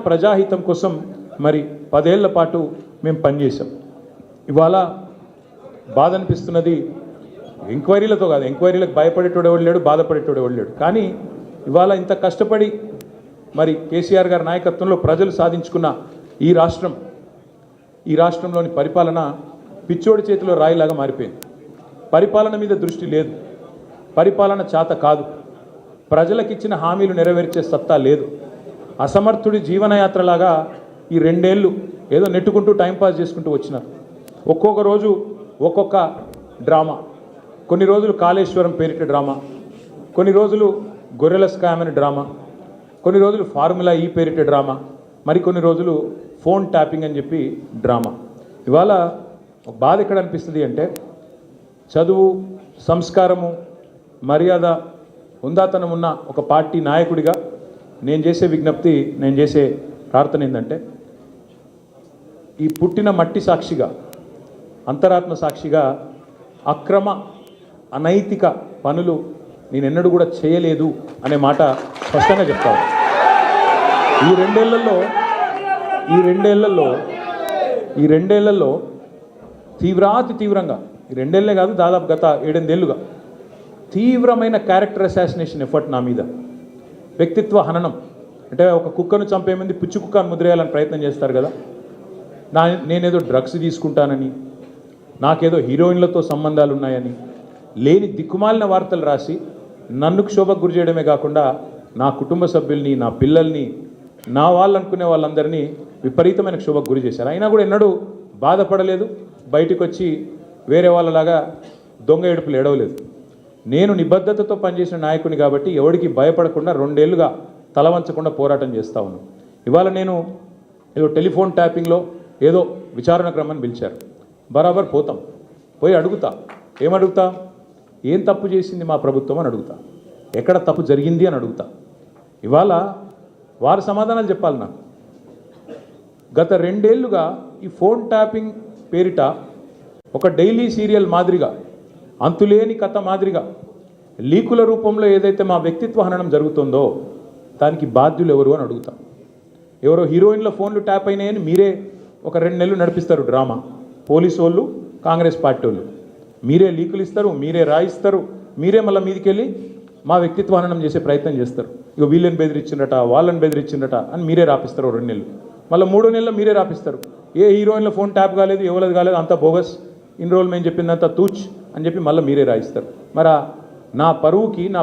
ప్రజాహితం కోసం మరి 10 ఏళ్ల పాటు మేము పనిచేసాం. ఇవాళ బాధ అనిపిస్తున్నది, ఎంక్వైరీలతో కాదు, ఎంక్వైరీలకు భయపడేటోడు ఎవడు లేడు, బాధపడేటోడు ఎవడు లేడు. కానీ ఇవాళ ఇంత కష్టపడి మరి కేసీఆర్ గారి నాయకత్వంలో ప్రజలు సాధించుకున్న ఈ రాష్ట్రంలోని పరిపాలన పిచ్చోడి చేతిలో రాయిలాగా మారిపోయింది. పరిపాలన మీద దృష్టి లేదు, పరిపాలన చేత కాదు, ప్రజలకిచ్చిన హామీలు నెరవేర్చే సత్తా లేదు. అసమర్థుడి జీవనయాత్రలాగా ఈ 2 ఏళ్ళు ఏదో నెట్టుకుంటూ టైంపాస్ చేసుకుంటూ వచ్చినారు. ఒక్కొక్క రోజు ఒక్కొక్క డ్రామా. కొన్ని రోజులు కాళేశ్వరం పేరిట డ్రామా, కొన్ని రోజులు గొర్రెల స్కామ్ అని డ్రామా, కొన్ని రోజులు ఫార్ములా ఈ పేరిట డ్రామా, మరికొన్ని రోజులు ఫోన్ ట్యాపింగ్ అని చెప్పి డ్రామా. ఇవాళ బాధ ఎక్కడ అనిపిస్తుంది అంటే, చదువు, సంస్కారము, మర్యాద, హుందాతనం ఉన్న ఒక పార్టీ నాయకుడిగా నేను చేసే విజ్ఞప్తి, నేను చేసే ప్రార్థన ఏంటంటే, ఈ పుట్టిన మట్టి సాక్షిగా, అంతరాత్మ సాక్షిగా అక్రమ అనైతిక పనులు నేను ఎన్నడూ కూడా చేయలేదు అనే మాట స్పష్టంగా చెప్తాను. ఈ రెండేళ్లలో తీవ్రంగా, ఈ 2 ఏళ్లే కాదు, దాదాపు గత 7-8 ఏళ్ళుగా తీవ్రమైన క్యారెక్టర్ అసాసినేషన్ ఎఫర్ట్ నా మీద, వ్యక్తిత్వ హననం. అంటే ఒక కుక్కను చంపే ముందు పిచ్చి కుక్కను ముద్రేయాలని ప్రయత్నం చేస్తారు కదా, నేనేదో డ్రగ్స్ తీసుకుంటానని, నాకేదో హీరోయిన్లతో సంబంధాలు ఉన్నాయని, లేని దిక్కుమాలిన వార్తలు రాసి నన్ను క్షోభకు గురి చేయడమే కాకుండా నా కుటుంబ సభ్యుల్ని, నా పిల్లల్ని, నా వాళ్ళు అనుకునే వాళ్ళందరినీ విపరీతమైన క్షోభకు గురి చేశారు. అయినా కూడా ఎన్నడూ బాధపడలేదు, బయటకు వచ్చి వేరే వాళ్ళలాగా దొంగ ఏడుపులు ఏడవలేదు. నేను నిబద్ధతతో పనిచేసిన నాయకుని కాబట్టి ఎవరికి భయపడకుండా 2 ఏళ్ళుగా తలవంచకుండా పోరాటం చేస్తూ ఉన్నాను. ఇవాళ నేను ఏదో టెలిఫోన్ ట్యాపింగ్లో ఏదో విచారణ క్రమాన్ని పిలిచారు, బరాబర్ పోతాం, పోయి అడుగుతా. ఏమడుగుతా? ఏం తప్పు చేసింది మా ప్రభుత్వం అని అడుగుతా, ఎక్కడ తప్పు జరిగింది అని అడుగుతా. ఇవాళ వారు సమాధానాలు చెప్పాలి నాకు. గత 2 ఏళ్ళుగా ఈ ఫోన్ ట్యాపింగ్ పేరిట ఒక డైలీ సీరియల్ మాదిరిగా, అంతులేని కథ మాదిరిగా లీకుల రూపంలో ఏదైతే మా వ్యక్తిత్వ హననం జరుగుతుందో దానికి బాధ్యులు ఎవరు అని అడుగుతా. ఎవరో హీరోయిన్ల ఫోన్లు ట్యాప్ అయినాయని మీరే ఒక 2 నెలలు నడిపిస్తారు డ్రామా. పోలీసు వాళ్ళు, కాంగ్రెస్ పార్టీ వాళ్ళు మీరే లీకులు ఇస్తారు, మీరే రాయిస్తారు, మీరే మళ్ళీ మీదికి వెళ్ళి మా వ్యక్తిత్వ హననం చేసే ప్రయత్నం చేస్తారు. ఇక వీళ్ళని బెదిరించిందట, వాళ్ళని బెదిరించిందట అని మీరే రాపిస్తారు 2 నెలలు. మళ్ళీ 3వ నెలలో మీరే రాపిస్తారు. ఏ హీరోయిన్ల ఫోన్ ట్యాప్ కాలేదు, ఎవరిది కాలేదు, అంతా బోగస్, ఇన్ని రోజులు మేము చెప్పిందంతా తూచ్ అని చెప్పి మళ్ళీ మీరే రాయిస్తారు. మరి నా పరువుకి, నా